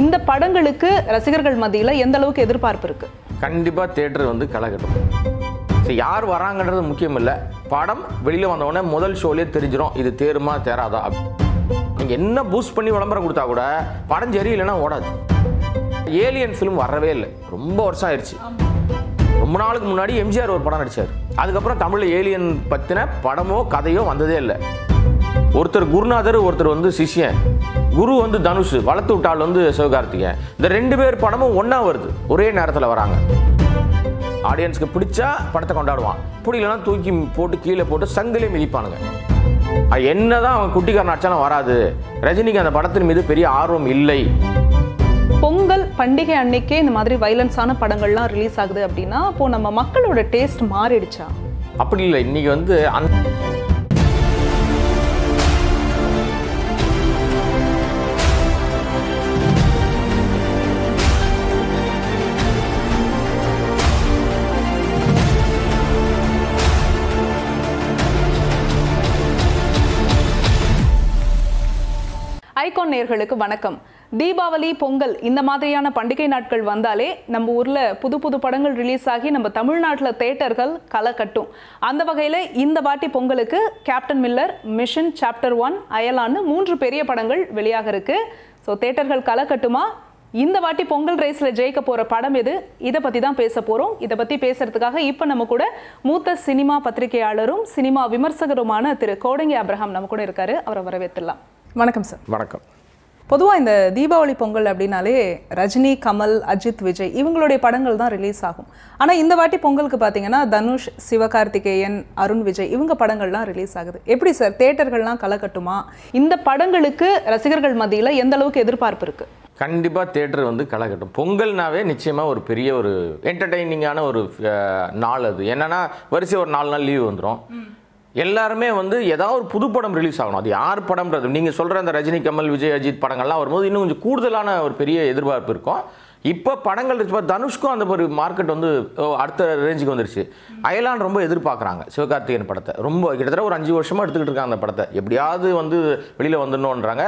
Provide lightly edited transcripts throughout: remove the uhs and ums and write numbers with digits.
இந்த படங்களுக்கு ரசிகர்கள் மத்தியில எந்த அளவுக்கு எதிர்பார்ப்பு இருக்கு? கண்டிப்பா தியேட்டர் வந்து கலக்கட்டும். யார் வராங்கன்றது முக்கியம் இல்லை. படம் வெளியில வந்தவொடனே முதல் ஷோலேயே தெரிஞ்சிடும் இது தேருமா தேராதா. நீங்க என்ன பூஸ்ட் பண்ணி விளம்பரம் கொடுத்தா கூட படம் சரியில்லைன்னா ஓடாது. ஏலியன் ஃபிலிம் வரவே இல்லை, ரொம்ப வருஷம் ஆயிடுச்சு. ரொம்ப நாளுக்கு முன்னாடி எம்ஜிஆர் ஒரு படம் நடிச்சார். அதுக்கப்புறம் தமிழ்ல ஏலியன் பத்தின படமோ கதையோ வந்ததே இல்லை. ஒருத்தர் குருநாதர், ஒருத்தர் வந்து சிஷ்யன். குரு வந்து தனுஷ், வளர்த்து விட்டால் வந்து சிவகார்த்திகேயன். இந்த ரெண்டு பேர் படமும் ஒன்னா வருது, ஒரே நேரத்தில் வராங்க. ஆடியன்ஸ்க்கு பிடிச்சா படத்தை கொண்டாடுவான், பிடிக்கலன்னா தூக்கி போட்டு கீழே போட்டு சங்கிலே மிதிப்பானுங்க. என்னதான் அவன் குட்டிக்காரன் அடிச்சாலும் வராது. ரஜினிக்கு அந்த படத்தின் மீது பெரிய ஆர்வம் இல்லை. பொங்கல் பண்டிகை அன்னைக்கே இந்த மாதிரி வைலன்ஸான படங்கள்லாம் ரிலீஸ் ஆகுது அப்படின்னா அப்போ நம்ம மக்களோட டேஸ்ட் மாறிடுச்சா? அப்படி இல்லை. இன்னைக்கு வந்து ஐகான் நேயர்களுக்கு வணக்கம். தீபாவளி, பொங்கல் இந்த மாதிரியான பண்டிகை நாட்கள் வந்தாலே நம்ம ஊர்ல புது புது படங்கள் ரிலீஸ் ஆகி நம்ம தமிழ்நாட்டில் தியேட்டர்கள் களை கட்டும். அந்த வகையில் இந்த வாட்டி பொங்கலுக்கு கேப்டன் மில்லர், மிஷன், சாப்டர் 1, அயலான்னு 3 பெரிய படங்கள் வெளியாக இருக்கு. ஸோ தியேட்டர்கள் களை கட்டுமா? இந்த வாட்டி பொங்கல் ரேஸ்ல ஜெயிக்க போற படம் எது? இதை பத்தி தான் பேச போறோம். இதை பத்தி பேசுறதுக்காக இப்ப நம்ம கூட மூத்த சினிமா பத்திரிகையாளரும் சினிமா விமர்சகருமான திரு கோடங்கி அப்ரஹாம் நம்ம கூட இருக்காரு. அவரை வரவேற்றலாம். வணக்கம் சார். வணக்கம். பொதுவாக இந்த தீபாவளி பொங்கல் அப்படின்னாலே ரஜினி, கமல், அஜித், விஜய் இவங்களுடைய படங்கள் தான் ரிலீஸ் ஆகும். ஆனால் இந்த வாட்டி பொங்கலுக்கு பார்த்தீங்கன்னா தனுஷ், சிவகார்த்திகேயன், அருண் விஜய் இவங்க படங்கள்லாம் ரிலீஸ் ஆகுது. எப்படி சார் தியேட்டர்கள்லாம் களை கட்டுமா? இந்த படங்களுக்கு ரசிகர்கள் மத்தியில் எந்த அளவுக்கு எதிர்பார்ப்பு இருக்கு? கண்டிப்பாக தியேட்டர் வந்து கலக்கட்டும். பொங்கல்னாவே நிச்சயமாக ஒரு பெரிய ஒரு என்டர்டெய்னிங்கான ஒரு நாள். அது என்னன்னா வரிசை ஒரு 4 நாள் லீவ் வந்துடும். எல்லாருமே வந்து ஏதாவது ஒரு புது படம் ரிலீஸ் ஆகணும். அது யார் படம்ன்றது நீங்கள் சொல்கிற அந்த ரஜினி, கமல், விஜய், அஜித் படங்கள்லாம் வரும்போது இன்னும் கொஞ்சம் கூடுதலான ஒரு பெரிய எதிர்பார்ப்பு இருக்கும். இப்போ படங்கள் இப்போ தனுஷ்க்கும் அந்த ஒரு மார்க்கெட் வந்து அடுத்த ரேஞ்சுக்கு வந்துருச்சு. அயலான் ரொம்ப எதிர்பார்க்குறாங்க சிவகார்த்திகேயன் படத்தை. ரொம்ப கிட்டத்தட்ட ஒரு 5 வருஷமாக எடுத்துக்கிட்டு இருக்காங்க அந்த படத்தை. எப்படியாவது வந்து வெளியில் வந்துடணுன்றாங்க.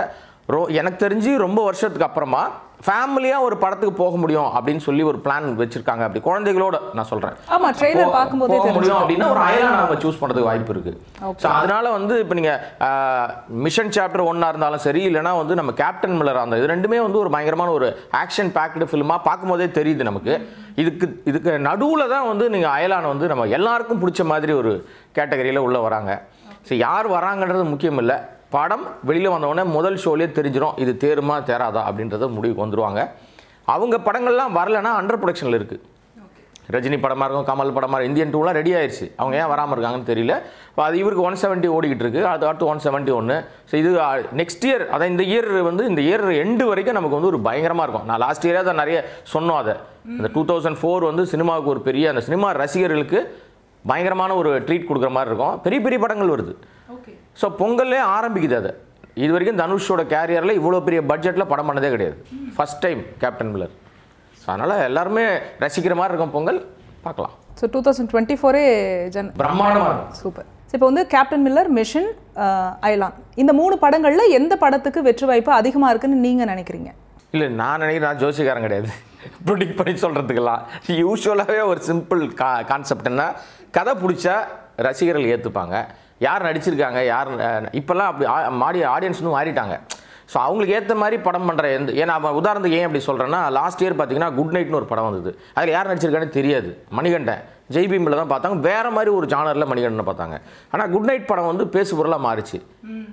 எனக்கு தெரிஞ்சு ரொம்ப வருஷத்துக்கு அப்புறமா ஃபேமிலியாக ஒரு படத்துக்கு போக முடியும் அப்படின்னு சொல்லி ஒரு பிளான் வச்சிருக்காங்க. அப்படி குழந்தைகளோட நான் சொல்கிறேன். ஆமாம், ட்ரெய்லர் பார்க்கும்போது போக முடியும் அப்படின்னா ஒரு அயலான் அவங்க சூஸ் பண்ணுறதுக்கு வாய்ப்பு இருக்குது. ஸோ அதனால வந்து இப்போ நீங்கள் மிஷன் சாப்டர் 1 இருந்தாலும் சரி, இல்லைனா வந்து நம்ம கேப்டன் மில்லர் அந்த இது ரெண்டுமே வந்து ஒரு பயங்கரமான ஒரு ஆக்ஷன் பேக்டு ஃபிலிமாக பார்க்கும்போதே தெரியுது நமக்கு. இதுக்கு நடுவில் தான் வந்து நீங்கள் அயலான் வந்து நம்ம எல்லாருக்கும் பிடிச்ச மாதிரி ஒரு கேட்டகரியில் உள்ளே வராங்க. ஸோ யார் வராங்கன்றது முக்கியம் இல்லை. படம் வெளியில் வந்தவொடனே முதல் ஷோலேயே தெரிஞ்சிடும் இது தேருமா தேராதா அப்படின்றத முடிவுக்கு வந்துடுவாங்க. அவங்க படங்கள்லாம் வரலைன்னா அண்டர் ப்ரொடக்ஷனில் இருக்குது. ரஜினி படமாக இருக்கும், கமல் படமாக, இந்தியன் 2லாம் ரெடி ஆயிடுச்சு. அவங்க ஏன் வராமல் இருக்காங்கன்னு தெரியல. இப்போ அது இவருக்கு 170 ஓடிக்கிட்டு இருக்குது, அது அடுத்து 171. ஸோ இது நெக்ஸ்ட் இயர், அதான் இந்த இயர் வந்து இந்த இயர் எண்டு வரைக்கும் நமக்கு வந்து ஒரு பயங்கரமாக இருக்கும். நான் லாஸ்ட் இயரே அதை நிறைய சொன்னோம். அதை இந்த 2004 வந்து சினிமாவுக்கு ஒரு பெரிய அந்த சினிமா ரசிகர்களுக்கு பயங்கரமான ஒரு ட்ரீட் கொடுக்குற மாதிரி இருக்கும். பெரிய பெரிய படங்கள் வருது. ஸோ பொங்கல்லே ஆரம்பிக்குது. அது இது வரைக்கும் தனுஷோட கேரியரில் இவ்வளோ பெரிய பட்ஜெட்டில் படம் பண்ணதே கிடையாது. First time captain Miller. So அதனால் எல்லாருமே ரசிக்கிற மாதிரி இருக்கும் பொங்கல். பார்க்கலாம். ஸோ 2024 பிரம்மாண்டமாக இருக்கும். சூப்பர். இப்போ வந்து கேப்டன் மில்லர், மிஷன், அயலான் இந்த 3 படங்களில் எந்த படத்துக்கு வெற்றி வாய்ப்பு அதிகமாக இருக்குன்னு நீங்கள் நினைக்கிறீங்க? இல்லை, நான் நினைக்கிறேன், நான் ஜோசிக்காரன் கிடையாது ப்ரொடிக்ட் பண்ணி சொல்கிறதுக்கெல்லாம். யூஸ்வலாகவே ஒரு சிம்பிள் கான்செப்ட்னா கதை பிடிச்சா ரசிகர்கள் ஏற்றுப்பாங்க. யார் நடிச்சிருக்காங்க, யார் இப்போல்லாம் அப்படி ஆடியன்ஸ்னு மாறிட்டாங்க. ஸோ அவங்களுக்கு ஏற்ற மாதிரி படம் பண்ணுற ஏன்னா உதாரணத்துக்கு ஏன் அப்படி சொல்கிறேன்னா, லாஸ்ட் இயர் பார்த்தீங்கன்னா குட் நைட்னு ஒரு படம் வந்தது. அதில் யார் நடிச்சிருக்கான்னு தெரியாது. மணிகண்டன் ஜெய்பீமில் தான் பார்த்தாங்க. வேறு மாதிரி ஒரு ஜானரில் மணிகண்டனை பார்த்தாங்க. ஆனால் குட் நைட் படம் வந்து பேசு பொருளாக மாறிச்சு.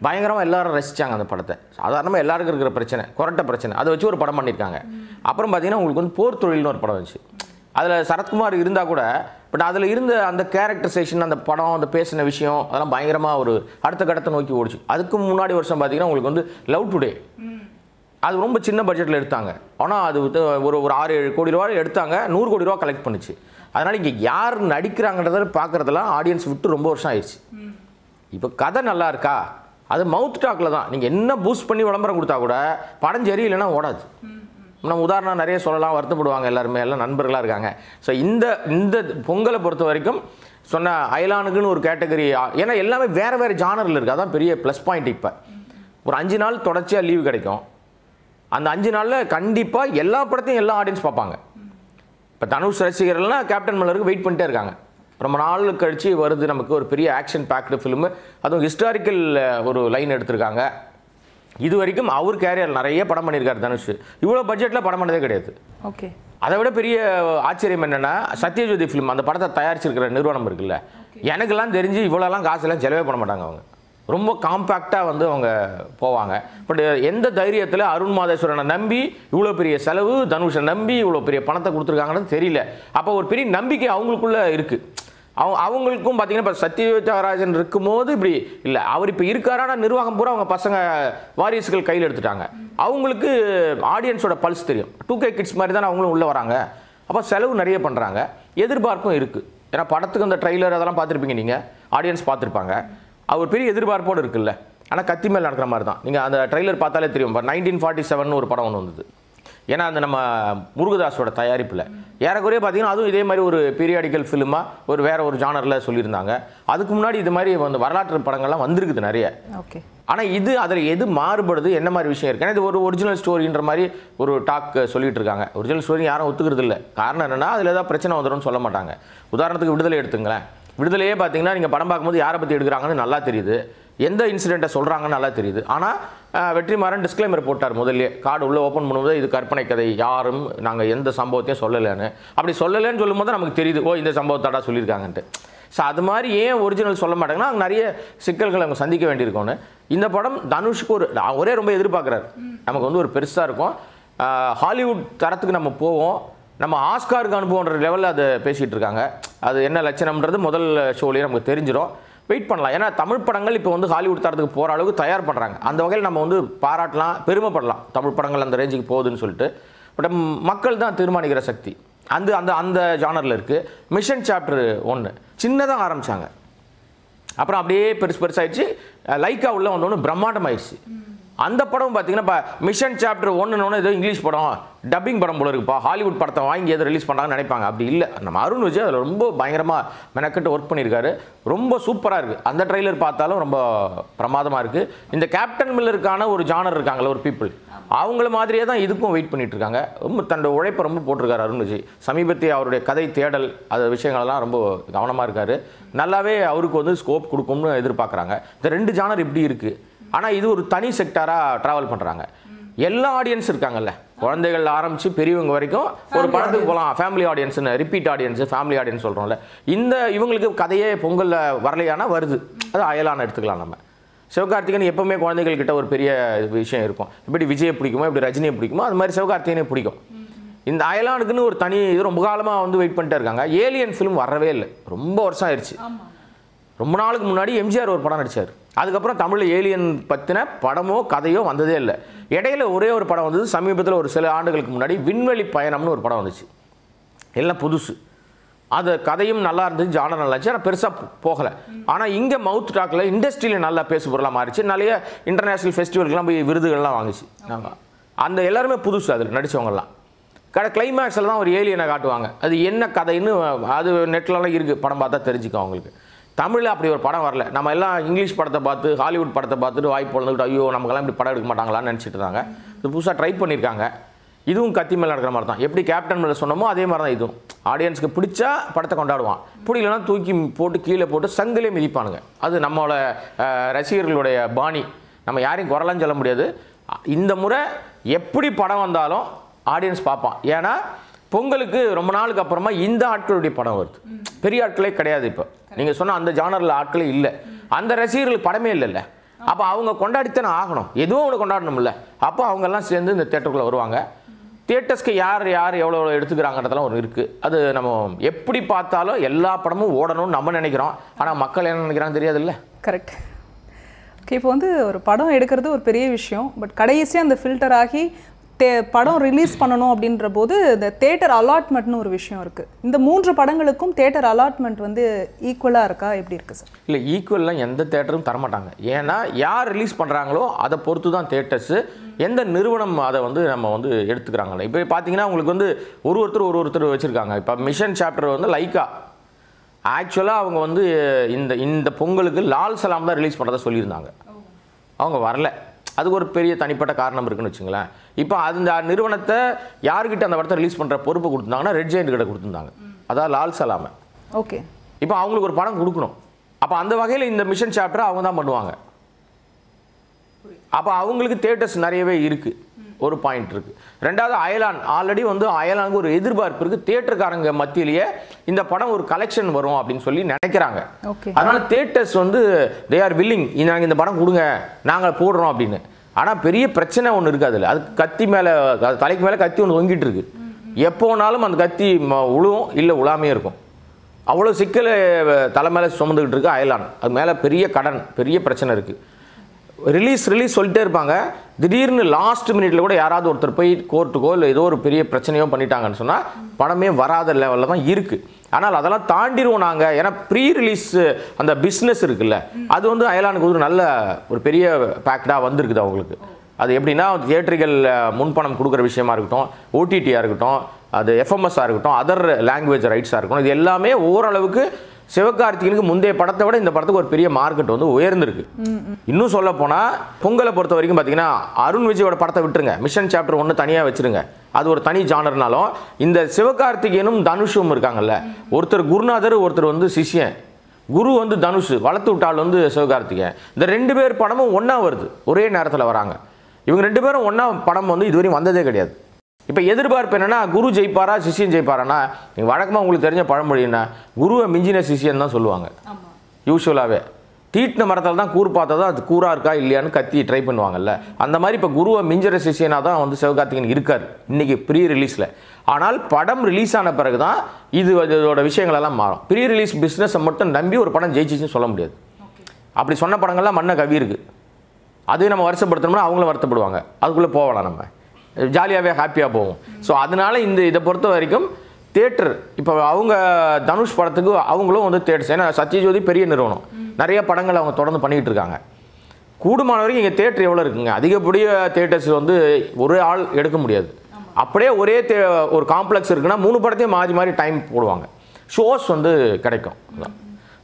பயங்கரமாக எல்லாரும் ரசித்தாங்க அந்த படத்தை. சாதாரணமாக எல்லாருக்கும் இருக்கிற பிரச்சனை, கொரட்டை பிரச்சனை, அதை வச்சு ஒரு படம் பண்ணியிருக்காங்க. அப்புறம் பார்த்தீங்கன்னா உங்களுக்கு வந்து போர் தொழில்னு ஒரு படம் வந்துச்சு. அதில் சரத்குமார் இருந்தால் கூட பட் அதில் இருந்த அந்த கேரக்டரைசேஷன், அந்த படம், அந்த பேசின விஷயம் அதெல்லாம் பயங்கரமாக ஒரு அடுத்த கட்டத்தை நோக்கி ஓடிச்சு. அதுக்கு முன்னாடி வருஷம் பார்த்தீங்கன்னா உங்களுக்கு வந்து லவ் டுடே, அது ரொம்ப சின்ன பட்ஜெட்டில் எடுத்தாங்க. ஆனால் அது ஒரு 6-7 கோடி ரூபா எடுத்தாங்க, 100 கோடி ரூபா கலெக்ட் பண்ணிச்சு. அதனால் இங்கே யார் நடிக்கிறாங்கன்றத பார்க்குறதெல்லாம் ஆடியன்ஸ் விட்டு ரொம்ப வருஷம் ஆயிடுச்சு. இப்போ கதை நல்லா இருக்கா, அது மவுத் டாக்கில் தான். நீங்கள் என்ன பூஸ்ட் பண்ணி விளம்பரம் கொடுத்தா கூட படம் சரி இல்லைன்னா ஓடாது. நம்ம உதாரணம் நிறைய சொல்லலாம், வருத்தப்படுவாங்க எல்லாருமே, எல்லாம் நண்பர்களாக இருக்காங்க. ஸோ இந்த பொங்கலை பொறுத்த வரைக்கும் சொன்ன அயலானுக்குன்னு ஒரு கேட்டகரி, ஏன்னா எல்லாமே வேறு ஜானரில் இருக்குது. அதான் பெரிய ப்ளஸ் பாயிண்ட். இப்போ ஒரு 5 நாள் தொடர்ச்சியாக லீவு கிடைக்கும். அந்த 5 நாளில் கண்டிப்பாக எல்லா படத்தையும் எல்லா ஆடியன்ஸ் பார்ப்பாங்க. இப்போ தனுஷ் ரசிகர்கள்லாம் கேப்டன் மில்லருக்கு வெயிட் பண்ணிட்டே இருக்காங்க. ரொம்ப நாள் கழிச்சு வருது நமக்கு ஒரு பெரிய ஆக்ஷன் பேக்டு ஃபிலிமு, அதுவும் ஹிஸ்டாரிக்கல் ஒரு லைன் எடுத்திருக்காங்க. இது வரைக்கும் அவர் கேரியர் நிறைய படம் பண்ணியிருக்காரு தனுஷ். இவ்வளோ பட்ஜெட்டில் படம் பண்ணதே கிடையாது. ஓகே. அதை விட பெரிய ஆச்சரியம் என்னென்னா சத்யஜோதி ஃபிலிம் அந்த படத்தை தயாரிச்சிருக்கிற நிறுவனம் இருக்குல்ல, எனக்கெல்லாம் தெரிஞ்சு இவ்வளோலாம் காசெல்லாம் செலவே பண்ண மாட்டாங்க. அவங்க ரொம்ப காம்பேக்டாக வந்து அவங்க போவாங்க. பட் எந்த தைரியத்தில் அருண் மாதேஸ்வரனை நம்பி இவ்வளோ பெரிய செலவு, தனுஷை நம்பி இவ்வளோ பெரிய பணத்தை கொடுத்துருக்காங்கன்னு தெரியல. அப்போ ஒரு பெரிய நம்பிக்கை அவங்களுக்குள்ளே இருக்குது. அவங்களுக்கும் பார்த்தீங்கன்னா இப்போ சத்யராஜன் இருக்கும்போது இப்படி இல்லை, அவர் இப்போ இருக்காரான நிர்வாகம் பூரா அவங்க பசங்க வாரிசுகள் கையில் எடுத்துட்டாங்க. அவங்களுக்கு ஆடியன்ஸோட பல்ஸ் தெரியும். 2K கிட்ஸ் மாதிரி தானே அவங்களும் உள்ளே வராங்க. அப்போ செலவு நிறைய பண்ணுறாங்க, எதிர்பார்ப்பும் இருக்குது. ஏன்னா படத்துக்கு அந்த ட்ரெய்லர் அதெல்லாம் பார்த்துருப்பீங்க, நீங்கள் ஆடியன்ஸ் பார்த்துருப்பாங்க. அவர் பெரிய எதிர்பார்ப்போடு இருக்குல்ல. ஆனால் கத்தி மேல் நடக்கிற மாதிரி தான். நீங்கள் அந்த ட்ரெய்லர் பார்த்தாலே தெரியும். இப்போ 1947 ஒரு படம் ஒன்று வந்தது. ஏன்னா அந்த நம்ம முருகதாஸோட தயாரிப்பில் ஏறக்குறைய பார்த்தீங்கன்னா அதுவும் இதே மாதிரி ஒரு பீரியாடிக்கல் ஃபிலிமாக ஒரு வேறு ஒரு ஜானரில் சொல்லியிருந்தாங்க. அதுக்கு முன்னாடி இது மாதிரி வந்து வரலாற்று படங்கள்லாம் வந்திருக்குது நிறைய. ஓகே. ஆனால் இது அதில் எது மாறுபடுது, என்ன மாதிரி விஷயம் இருக்குது? ஏன்னா இது ஒரு ஒரிஜினல் ஸ்டோரின்ற மாதிரி ஒரு டாக் சொல்லிட்டு இருக்காங்க. ஒரிஜினல் ஸ்டோரி யாரும் ஒத்துக்கிறது இல்லை. காரணம் என்னென்னா அதில் ஏதாவது பிரச்சனை வந்துடும்னு சொல்ல மாட்டாங்க. உதாரணத்துக்கு விடுதலை எடுத்துங்களேன். விடுதலையே பார்த்தீங்கன்னா நீங்கள் படம் பார்க்கும்போது யாரை பற்றி எடுக்கிறாங்கன்னு நல்லா தெரியுது, எந்த இன்சிடெண்ட்டை சொல்கிறாங்கன்னு நல்லா தெரியுது. ஆனால் வெற்றிமாறன் டிஸ்க்ளைமர் போட்டார் முதல்ல, கார்டு உள்ளே ஓப்பன் பண்ணும்போது இது கற்பனை கதை, யாரும் நாங்கள் எந்த சம்பவத்தையும் சொல்லலைன்னு. அப்படி சொல்லலைன்னு சொல்லும்போது நமக்கு தெரியுது, ஓ இந்த சம்பவத்தாடா சொல்லியிருக்காங்கன்ட்டு. ஸோ அது மாதிரி ஏன் ஒரிஜினல் சொல்ல மாட்டாங்கன்னா அங்கே நிறைய சிக்கல்களை அவங்க சந்திக்க வேண்டியிருக்கோன்னு. இந்த படம் தனுஷுக்கு ஒரே ரொம்ப எதிர்பார்க்குறாரு. நமக்கு வந்து ஒரு பெருசாக இருக்கும், ஹாலிவுட் தரத்துக்கு நம்ம போவோம், நம்ம ஆஸ்காருக்கு அனுப்புவோன்ற லெவலில் அதை பேசிகிட்டு இருக்காங்க. அது என்ன லட்சணம்ன்றது முதல் ஷோலேயே நமக்கு தெரிஞ்சிடும். வெயிட் பண்ணலாம். ஏன்னா தமிழ் படங்கள் இப்போ வந்து ஹாலிவுட் தரத்துக்கு போகிற அளவுக்கு தயார் பண்ணுறாங்க. அந்த வகையில் நம்ம வந்து பாராட்டலாம், பெருமைப்படலாம் தமிழ் படங்கள் அந்த ரேஞ்சுக்கு போகுதுன்னு சொல்லிட்டு. பட் மக்கள் தான் தீர்மானிக்கிற சக்தி அந்த அந்த அந்த ஜானரில் இருக்குது. மிஷன் சாப்டர் 1 சின்னதாக ஆரம்பித்தாங்க, அப்புறம் அப்படியே பெருசாகிடுச்சு. லைக்கா உள்ள வந்தோன்னு பிரம்மாண்டமாயிடுச்சு. அந்த படம் பார்த்தீங்கன்னா இப்போ மிஷன் சாப்டர் 1 ஏதோ இங்கிலீஷ் படம் டப்பிங் படம் போல இருக்குப்பா, ஹாலிவுட் படத்தை வாங்கி எதை ரிலீஸ் பண்ணுறாங்கன்னு நினைப்பாங்க. அப்படி இல்லை. நம்ம அருண் விஜய் அதில் ரொம்ப பயங்கரமாக மெனக்கட்டு ஒர்க் பண்ணியிருக்காரு. ரொம்ப சூப்பராக இருக்குது. அந்த ட்ரெய்லர் பார்த்தாலும் ரொம்ப பிரமாதமாக இருக்குது. இந்த கேப்டன் மில்லருக்கான ஒரு ஜானர் இருக்காங்களே ஒரு பீப்புள், அவங்கள மாதிரியே தான் இதுக்கும் வெயிட் பண்ணிட்டு இருக்காங்க. ரொம்ப தன்னோட உழைப்பை ரொம்ப போட்டிருக்காரு அருண் விஜய். சமீபத்திய அவருடைய கதை தேடல் அது விஷயங்கள்லாம் ரொம்ப கவனமாக இருக்கார். நல்லாவே அவருக்கு வந்து ஸ்கோப் கொடுக்கும்னு எதிர்பார்க்குறாங்க. இந்த 2 ஜானர் இப்படி இருக்குது. ஆனால் இது ஒரு தனி செக்டாராக ட்ராவல் பண்ணுறாங்க. எல்லா ஆடியன்ஸ் இருக்காங்கல்ல, குழந்தைகள் ஆரம்பித்து பெரியவங்க வரைக்கும் ஒரு படத்துக்கு போகலாம். ஃபேமிலி ஆடியன்ஸ்னு, ரிப்பீட் ஆடியன்ஸு, ஃபேமிலி ஆடியன்ஸ் சொல்கிறோம்ல. இந்த இவங்களுக்கு கதையே பொங்கலில் வரலையானா வருது, அது அயலான எடுத்துக்கலாம். நம்ம சிவகார்த்திகேயன் எப்போவுமே குழந்தைகள்கிட்ட ஒரு பெரிய விஷயம் இருக்கும். இப்படி விஜயை பிடிக்குமோ, இப்படி ரஜினியை பிடிக்குமோ, அது மாதிரி சிவகார்த்திகேயனே பிடிக்கும். இந்த அயலானுக்குன்னு ஒரு தனி இது ரொம்ப காலமாக வந்து வெயிட் பண்ணிட்டே இருக்காங்க. ஏலியன் ஃபிலிம் வரவே இல்லை, ரொம்ப வருஷம் ஆயிடுச்சு. ரொம்ப நாளுக்கு முன்னாடி எம்ஜிஆர் ஒரு படம் நடித்தார். அதுக்கப்புறம் தமிழில் ஏலியன் பற்றின படமோ கதையோ வந்ததே இல்லை. இடையில ஒரே ஒரு படம் வந்தது சமீபத்தில், ஒரு சில ஆண்டுகளுக்கு முன்னாடி விண்வெளி பயணம்னு ஒரு படம் வந்துச்சு. எல்லாம் புதுசு. அது கதையும் நல்லா இருந்துச்சு, ஜானர் நல்லா இருந்துச்சு, ஆனால் பெருசாக போகலை. ஆனால் இங்கே மவுத் டாக்கில் இண்டஸ்ட்ரியில் நல்லா பேசு பொருளாக மாறிச்சு. நிறைய இன்டர்நேஷ்னல் ஃபெஸ்டிவலுக்குலாம் போய் விருதுகள்லாம் வாங்கிச்சு. நாங்கள் அந்த எல்லாருமே புதுசு அதில் நடித்தவங்கலாம். கிளைமேக்ஸில் தான் ஒரு ஏலியனை காட்டுவாங்க. அது என்ன கதைன்னு அது நெட்லலாம் இருக்குது, படம் பார்த்தா தெரிஞ்சுக்கும் அவங்களுக்கு. தமிழில் அப்படி ஒரு படம் வரல. நம்ம எல்லாம் இங்கிலீஷ் படத்தை பார்த்து ஹாலிவுட் படத்தை பார்த்துட்டு வாய்ப்பு வந்துக்கிட்டு ஐயோ நமக்கெல்லாம் இப்படி படம் எடுக்க மாட்டாங்களான்னு நினச்சிட்டு இருந்தாங்க. இது புதுசாக ட்ரை பண்ணியிருக்காங்க. இதுவும் கத்தி மேலே நடக்கிற மாதிரி தான். எப்படி கேப்டன் மேலே சொன்னமோ அதே மாதிரி தான் இதுவும். ஆடியன்ஸுக்கு பிடிச்சா படத்தை கொண்டாடுவான், பிடிக்கலன்னா தூக்கி போட்டு கீழே போட்டு சங்கிலே மிதிப்பானுங்க. அது நம்மளோட ரசிகர்களுடைய பாணி. நம்ம யாரையும் குறைலாம் சொல்ல முடியாது. இந்த முறை எப்படி படம் வந்தாலும் ஆடியன்ஸ் பார்ப்பான். ஏன்னா பொங்கலுக்கு ரொம்ப நாளுக்கு அப்புறமா இந்த ஆட்களுடைய படம் வருது. பெரிய ஆட்களே கிடையாது. இப்போ நீங்கள் சொன்ன அந்த ஜானரில் ஆட்களே இல்லை. அந்த ரசிகர்களுக்கு படமே இல்லைல்ல. அப்போ அவங்க கொண்டாடித்தானே ஆகணும், எதுவும் ஒன்று கொண்டாடணும்ல. அப்போ அவங்கெல்லாம் சேர்ந்து இந்த தேட்டருக்குள்ளே வருவாங்க. தியேட்டர்ஸ்க்கு யார் யார் எவ்வளோ எடுத்துக்கிறாங்கன்றதெல்லாம் ஒரு இருக்குது. அது நம்ம எப்படி பார்த்தாலும் எல்லா படமும் ஓடணும்னு நம்ம நினைக்கிறோம். ஆனால் மக்கள் என்ன நினைக்கிறாங்க தெரியாதுல்ல. கரெக்ட். ஓகே, இப்போ வந்து ஒரு படம் எடுக்கிறது ஒரு பெரிய விஷயம். பட் கடைசியாக அந்த ஃபில்டர் ஆகி படம் ரிலீஸ் பண்ணணும் அப்படின்ற போது இந்த தேட்டர் அலாட்மெண்ட்னு ஒரு விஷயம் இருக்குது. இந்த 3 படங்களுக்கும் தேட்டர் அலாட்மெண்ட் வந்து ஈக்குவலாக இருக்கா, எப்படி இருக்குது சார்? இல்லை, ஈக்குவல்லாம் எந்த தேட்டரும் தரமாட்டாங்க. ஏன்னா யார் ரிலீஸ் பண்ணுறாங்களோ அதை பொறுத்து தான் தேட்டர்ஸு, எந்த நிறுவனம் அதை வந்து நம்ம வந்து எடுத்துக்கிறாங்களே. இப்போ பார்த்தீங்கன்னா உங்களுக்கு வந்து ஒருத்தர் வச்சுருக்காங்க. இப்போ மிஷன் சாப்டர் வந்து லைக்கா ஆக்சுவலாக அவங்க வந்து இந்த பொங்கலுக்கு லால் சலாம் தான் ரிலீஸ் பண்ணுறதா சொல்லியிருந்தாங்க. அவங்க வரல. அதுக்கு ஒரு பெரிய தனிப்பட்ட காரணம் இருக்குன்னு வச்சுங்களேன். இப்போ அந்த நிறுவனத்தை யாருக்கிட்ட அந்த படத்தை ரிலீஸ் பண்ணுற பொறுப்பு கொடுத்துருந்தாங்கன்னா ரெட் ஜெயண்ட் கிட்ட கொடுத்துருந்தாங்க, அதாவது லால் சலாமை. ஓகே. இப்போ அவங்களுக்கு ஒரு படம் கொடுக்கணும். அப்போ அந்த வகையில் இந்த மிஷன் சாப்டர் அவங்க தான் பண்ணுவாங்க. அப்போ அவங்களுக்கு தியேட்டர்ஸ் நிறையவே இருக்குது, ஒரு பாயிண்ட் இருக்குது. ரெண்டாவது அயலான், ஆல்ரெடி வந்து அயலானுக்கு ஒரு எதிர்பார்ப்பு இருக்குது. தியேட்டருக்காரங்க மத்தியிலேயே இந்த படம் ஒரு கலெக்ஷன் வரும் அப்படின்னு சொல்லி நினைக்கிறாங்க. அதனால தியேட்டர்ஸ் வந்து தே ஆர் வில்லிங், நாங்கள் இந்த படம் கொடுங்க நாங்கள் போடுறோம் அப்படின்னு. ஆனால் பெரிய பிரச்சனை ஒன்று இருக்குது அதில். அது கத்தி மேலே, தலைக்கு மேலே கத்தி ஒன்று தொங்கிட்டு இருக்கு. எப்போனாலும் அந்த கத்தி உழுவும், இல்லை உழாமே இருக்கும். அவ்வளோ சிக்கல் தலை மேலே சுமந்துக்கிட்டு இருக்கு அயலான். அது மேலே பெரிய கடன், பெரிய பிரச்சனை இருக்குது. ரிலீஸ் சொல்லிட்டே இருப்பாங்க. திடீர்னு லாஸ்ட் மினிட்ல கூட யாராவது ஒருத்தர் போய் கோர்ட்டுக்கோ இல்லை ஏதோ ஒரு பெரிய பிரச்சனையோ பண்ணிட்டாங்கன்னு சொன்னால் படமே வராத லெவலில் தான் இருக்குது. ஆனால் அதெல்லாம் தாண்டிடுவோம் நாங்கள். ஏன்னா ப்ரீ ரிலீஸ் அந்த பிஸ்னஸ் இருக்குல்ல, அது வந்து அயலானுக்கு ஒரு நல்ல ஒரு பெரிய பேக்டாக வந்திருக்குது அவங்களுக்கு. அது எப்படின்னா தியேட்டர்கள் முன்பணம் கொடுக்குற விஷயமா இருக்கட்டும், ஓடிடியாக இருக்கட்டும், அது எஃப்எம்எஸ்ஸாக இருக்கட்டும், அதர் லாங்குவேஜ் ரைட்ஸாக இருக்கட்டும், இது எல்லாமே ஓரளவுக்கு சிவகார்த்திகனுக்கு முந்தைய படத்தை விட இந்த படத்துக்கு ஒரு பெரிய மார்க்கெட் வந்து உயர்ந்திருக்கு. இன்னும் சொல்ல போனால் பொங்கலை பொறுத்த வரைக்கும் பார்த்தீங்கன்னா அருண் விஜயோட படத்தை விட்டுருங்க, மிஷன் சாப்டர் 1 தனியாக வச்சுருங்க, அது ஒரு தனி ஜானர்னாலும் இந்த சிவகார்த்திகேயனும் தனுஷும் இருக்காங்கல்ல, ஒருத்தர் குருநாதர், ஒருத்தர் வந்து சிஷ்யன். குரு வந்து தனுஷ், வளர்த்து விட்டால் வந்து சிவகார்த்திகேயன். இந்த 2 பேர் படமும் ஒன்றா வருது, ஒரே நேரத்தில் வராங்க. இவங்க 2 பேரும் ஒன்றா படம் வந்து இதுவரையும் வந்ததே கிடையாது. இப்போ எதிர்பார்ப்பு என்னென்னா குரு ஜெயிப்பாரா சிஷியன் ஜெயிப்பாரானா, நீங்கள் வழக்கமாக உங்களுக்கு தெரிஞ்ச பழமொழின்னா குருவை மிஞ்சின சிஷியன் தான் சொல்லுவாங்க. யூஸ்வலாகவே தீட்டின மரத்தில் தான் கூறு பார்த்தா தான் அது கூறாக இருக்கா இல்லையான்னு கத்தி ட்ரை பண்ணுவாங்கல்ல, அந்த மாதிரி இப்போ குருவை மிஞ்சிற சிஷியனாக தான் வந்து சிவகார்த்திகேயன் இருக்கார் இன்றைக்கி ப்ரீ ரிலீஸில். ஆனால் படம் ரிலீஸ் ஆன பிறகு தான் இதோட விஷயங்களெல்லாம் மாறும். ப்ரீ ரிலீஸ் பிஸ்னஸை மட்டும் நம்பி ஒரு படம் ஜெயிச்சிச்சுன்னு சொல்ல முடியாது. அப்படி சொன்ன படங்கள்லாம் மண்ணை கவி இருக்குது. அதையும் நம்ம வருத்தப்படுத்தணும்னா அவங்களும் வருத்தப்படுவாங்க. அதுக்குள்ளே போகலாம், நம்ம ஜாலியாகவே ஹாப்பியாக போவோம். ஸோ அதனால் இதை பொறுத்த வரைக்கும் தியேட்டர் இப்போ அவங்க தனுஷ் படத்துக்கு அவங்களும் வந்து தியேட்டர்ஸ், ஏன்னா சத்யஜோதி பெரிய நிறுவனம், நிறைய படங்கள் அவங்க தொடர்ந்து பண்ணிக்கிட்டு இருக்காங்க. கூடுமான வரைக்கும் இங்கே தியேட்டர் எவ்வளோ இருக்குங்க, அதிகப்படிய தியேட்டர்ஸ் வந்து ஒரே ஆள் எடுக்க முடியாது. அப்படியே ஒரே ஒரு காம்ப்ளெக்ஸ் இருக்குன்னா 3 படத்தையும் மாறி மாறி டைம் போடுவாங்க, ஷோஸ் வந்து கிடைக்கும்.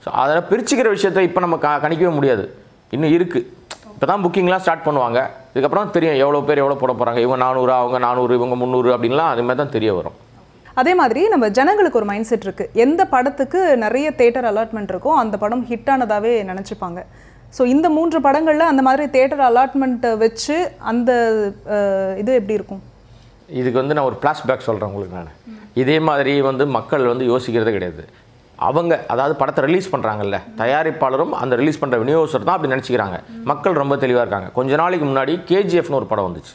ஸோ அதனால் பிரிச்சுக்கிற விஷயத்தை இப்போ நம்ம கணிக்கவே முடியாது, இன்னும் இருக்குது. இப்போ தான் புக்கிங்லாம் ஸ்டார்ட் பண்ணுவாங்க, இதுக்கப்புறம் தெரியும் எவ்வளோ பேர் எவ்வளோ போட போகிறாங்க. இவங்க 400, அவங்க 400, இவங்க 300 அப்படின்லாம் அதுமாதிரி தான் தெரிய வரும். அதே மாதிரி நம்ம ஜனங்களுக்கு ஒரு மைண்ட் செட் இருக்குது, எந்த படத்துக்கு நிறைய தேட்டர் அலாட்மெண்ட் இருக்கோ அந்த படம் ஹிட் ஆனதாகவே நினச்சிப்பாங்க. ஸோ இந்த 3 படங்களில் அந்த மாதிரி தேட்டர் அலாட்மெண்ட்டை வச்சு அந்த இது எப்படி இருக்கும்? இதுக்கு வந்து நான் ஒரு ஃப்ளாஷ்பேக் சொல்கிறேன் உங்களுக்கு. நான் இதே மாதிரி வந்து மக்கள் வந்து யோசிக்கிறதே கிடையாது. அவங்க அதாவது படத்தை ரிலீஸ் பண்ணுறாங்கல்ல, தயாரிப்பாளரும் அந்த ரிலீஸ் பண்ணுற விநியோகஸ்தர் தான் அப்படி நினச்சிக்கிறாங்க. மக்கள் ரொம்ப தெளிவாக இருக்காங்க. கொஞ்ச நாளைக்கு முன்னாடி கேஜிஎஃப்னு ஒரு படம் வந்துச்சு,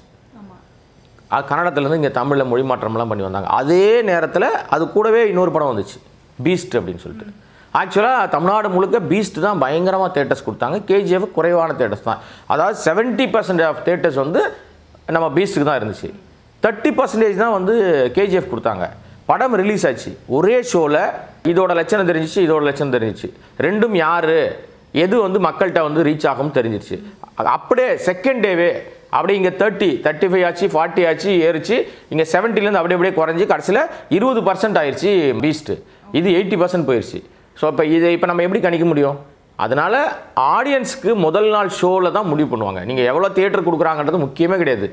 அது கன்னடத்துலேருந்து இங்கே தமிழில் மொழி மாற்றம்லாம் பண்ணி வந்தாங்க. அதே நேரத்தில் அது கூடவே இன்னொரு படம் வந்துச்சு, பீஸ்ட் அப்படின்னு சொல்லிட்டு. ஆக்சுவலாக தமிழ்நாடு முழுக்க பீஸ்ட் தான் பயங்கரமாக தேட்டர்ஸ் கொடுத்தாங்க, கேஜிஎஃப் குறைவான தேட்டர்ஸ் தான். அதாவது 70% ஆஃப் தேட்டர்ஸ் வந்து நம்ம பீஸ்ட்டுக்கு தான் இருந்துச்சு, 30% தான் வந்து கேஜிஎஃப் கொடுத்தாங்க. படம் ரிலீஸ் ஆச்சு, ஒரே ஷோவில் இதோட லட்சணம் தெரிஞ்சிச்சு, இதோட லட்சணம் தெரிஞ்சிச்சு, ரெண்டும் யார் எது வந்து மக்கள்கிட்ட வந்து ரீச் ஆகும் தெரிஞ்சிருச்சு. அப்படியே செகண்ட் டேவே அப்படியே இங்கே 30, 35 ஆச்சு, 40 ஆச்சு, ஏறிச்சு. இங்கே 70லேருந்து அப்படியே குறைஞ்சி கடைசியில் 20% ஆயிடுச்சு பீஸ்ட்டு. இது 80% போயிடுச்சு. ஸோ இப்போ நம்ம எப்படி கணிக்க முடியும்? அதனால் ஆடியன்ஸுக்கு முதல் நாள் ஷோவில் தான் முடிவு பண்ணுவாங்க. நீங்கள் எவ்வளோ தியேட்டர் கொடுக்குறாங்கன்றது முக்கியமே கிடையாது.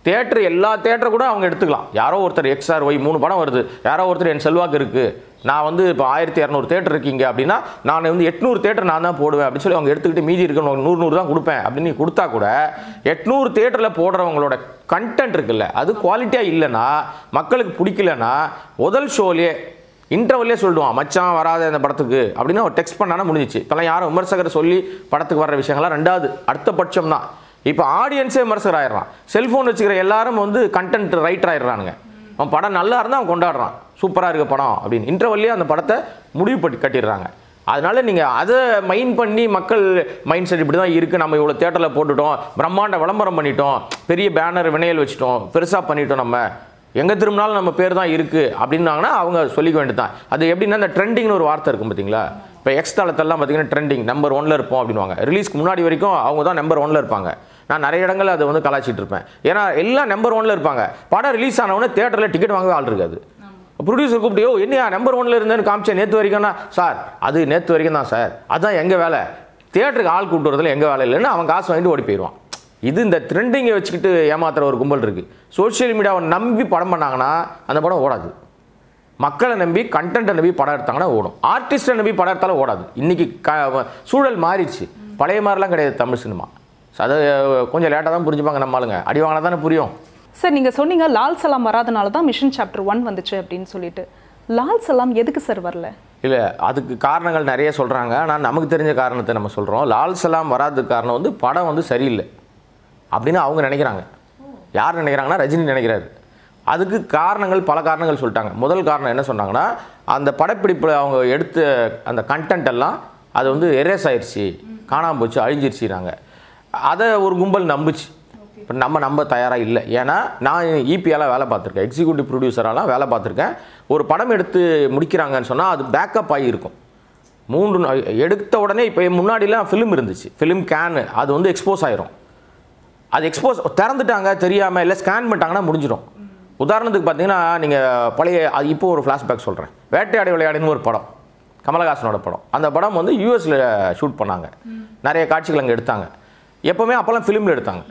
தியேட்டர் எல்லா தியேட்டர் கூட அவங்க எடுத்துக்கலாம். யாரோ ஒருத்தர் XRY 3 படம் வருது, யாரோ ஒருத்தர் என் செல்வாக்கு இருக்குது, நான் வந்து இப்போ 1200 தேட்டர் இருக்கீங்க அப்படின்னா நான் வந்து 800 தேட்டர் நான் தான் போடுவேன் அப்படின்னு சொல்லி அவங்க எடுத்துக்கிட்டு மீதி இருக்க 100 தான் கொடுப்பேன் அப்படின்னு நீ கொடுத்தா கூட 800 தேட்டரில் போடுறவங்களோட கண்டென்ட் இருக்குல்ல, அது குவாலிட்டியாக இல்லைன்னா, மக்களுக்கு பிடிக்கலன்னா முதல் ஷோலேயே இன்டர்வல்லே சொல்லிடுவான், மச்சான் வராத இந்த படத்துக்கு அப்படின்னு ஒரு டெக்ஸ்ட் பண்ணானா முடிஞ்சிச்சு. இப்போலாம் யாரும் விமர்சகர் சொல்லி படத்துக்கு வர்ற விஷயங்கள்லாம் ரெண்டாவது அடுத்த பட்சம் தான். இப்போ ஆடியன்ஸே விமர்சகர் ஆயிடுறான். செல்ஃபோன் வச்சுக்கிற எல்லாரும் வந்து கண்டென்ட் ரைட்டர் ஆயிடுறானுங்க. அவன் படம் நல்லா இருந்தால் அவன் கொண்டாடுறான், சூப்பராக இருக்க படம் அப்படின்னு இன்டர்வல்லே அந்த படத்தை முடிவு பண்ணி கட்டிடுறாங்க. அதனால நீங்கள் அதை மைண்ட் பண்ணி மக்கள் மைண்ட் செட் இப்படி தான் இருக்குது, நம்ம இவ்வளோ தேட்டரில் போட்டுட்டோம், பிரம்மாண்ட விளம்பரம் பண்ணிட்டோம், பெரிய பேனர் வினையல் வச்சுட்டோம், பெருசாக பண்ணிட்டோம், நம்ம எங்கே திரும்பினாலும் நம்ம பேர் தான் இருக்குது அப்படின்னாங்கன்னா அவங்க சொல்லிக்க வேண்டியது தான். அது எப்படின்னா இந்த ட்ரெண்டிங்னு ஒரு வார்த்தை இருக்கும் பார்த்தீங்களா. இப்போ எக்ஸ் தளத்தெல்லாம் பார்த்தீங்கன்னா ட்ரெண்டிங் நம்பர் 1ல் இருப்போம் அப்படின்வாங்க. ரிலீஸ்க்கு முன்னாடி வரைக்கும் அவங்க தான் நம்பர் 1ல் இருப்பாங்க. நான் நிறைய இடங்கள் அதை வந்து கலாச்சிட்டு இருப்பேன். ஏன்னா எல்லாம் நம்பர் 1ல் இருப்பாங்க. படம் ரிலீஸ் ஆனவொடனே தேட்டரில் டிக்கெட் வாங்கவே ஆள் இருக்காது. ப்ரொடியூசர் கூப்பிட்டு, என்னையா நம்பர் 1ல் இருந்தேன்னு காமிச்சேன் நேற்று வரைக்கும்னா, சார் அது நேற்று வரைக்கும் தான் சார், அதுதான் எங்கள் வேலை, தேட்டருக்கு ஆள் கூப்பிட்டு வரதுல எங்கள் வேலை இல்லைன்னு அவன் காசு வாங்கிட்டு ஓடி போயிடுவான். இது இந்த ட்ரெண்டிங்கை வச்சுக்கிட்டு ஏமாத்துற ஒரு கும்பல் இருக்குது. சோஷியல் மீடியாவை நம்பி படம் பண்ணாங்கன்னா அந்த படம் ஓடாது. மக்களை நம்பி கண்டென்ட்டை நம்பி படம் எடுத்தாங்கன்னா ஓடும். ஆர்டிஸ்ட்டை நம்பி படம் எடுத்தாலும் ஓடாது. இன்றைக்கி சூழல் மாறிடுச்சு. பழைய மாதிரிலாம் கிடையாது தமிழ் சினிமா. அதை கொஞ்சம் லேட்டாக தான் புரிஞ்சுப்பாங்க நம்மளுங்க. அடி வாங்கினா தானே புரியும். சார் நீங்கள் சொன்னீங்க லால் சலாம் வராதனால தான் மிஷன் சாப்டர் 1 வந்துச்சு அப்படின்னு சொல்லிட்டு. லால் சலாம் எதுக்கு சார் வரல? இல்லை, அதுக்கு காரணங்கள் நிறைய சொல்கிறாங்க. ஆனால் நமக்கு தெரிஞ்ச காரணத்தை நம்ம சொல்கிறோம். லால் சலாம் வராததுக்கு காரணம் வந்து படம் வந்து சரியில்லை அப்படின்னு அவங்க நினைக்கிறாங்க. யார் நினைக்கிறாங்கன்னா ரஜினி நினைக்கிறாரு. அதுக்கு காரணங்கள் பல காரணங்கள் சொல்லிட்டாங்க. முதல் காரணம் என்ன சொன்னாங்கன்னா, அந்த படப்பிடிப்பில் அவங்க எடுத்த அந்த கண்டென்ட் எல்லாம் அது வந்து எரேஸ் ஆயிடுச்சு, காணாமல் போச்சு, அழிஞ்சிருச்சுனாங்க. அதை ஒரு கும்பல் நம்புச்சு. இப்போ நம்ம நம்ப தயாராக இல்லை. ஏன்னா நான் இபியால் வேலை பார்த்துருக்கேன், எக்ஸிக்யூட்டிவ் ப்ரொடியூசராலாம் வேலை பார்த்துருக்கேன். ஒரு படம் எடுத்து முடிக்கிறாங்கன்னு சொன்னால் அது பேக்கப் ஆகி இருக்கும். 3 எடுத்த உடனே இப்போ முன்னாடிலாம் ஃபிலிம் இருந்துச்சு, ஃபிலிம் கேனு, அது வந்து எக்ஸ்போஸ் ஆயிரும். அது எக்ஸ்போஸ் திறந்துட்டாங்க தெரியாமல் இல்லை ஸ்கேன் பண்ணிட்டாங்கன்னா முடிஞ்சிடும். உதாரணத்துக்கு பார்த்தீங்கன்னா நீங்கள் பழைய இப்போ ஒரு ஃப்ளாஷ்பேக் சொல்கிறேன். வேட்டையாடி விளையாடுன்னு ஒரு படம், கமலஹாசனோட படம். அந்த படம் வந்து யூஎஸில் ஷூட் பண்ணாங்க. நிறைய காட்சிகள் அங்கே எடுத்தாங்க. எப்போவுமே அப்போல்லாம் ஃபிலிமில் எடுத்தாங்க.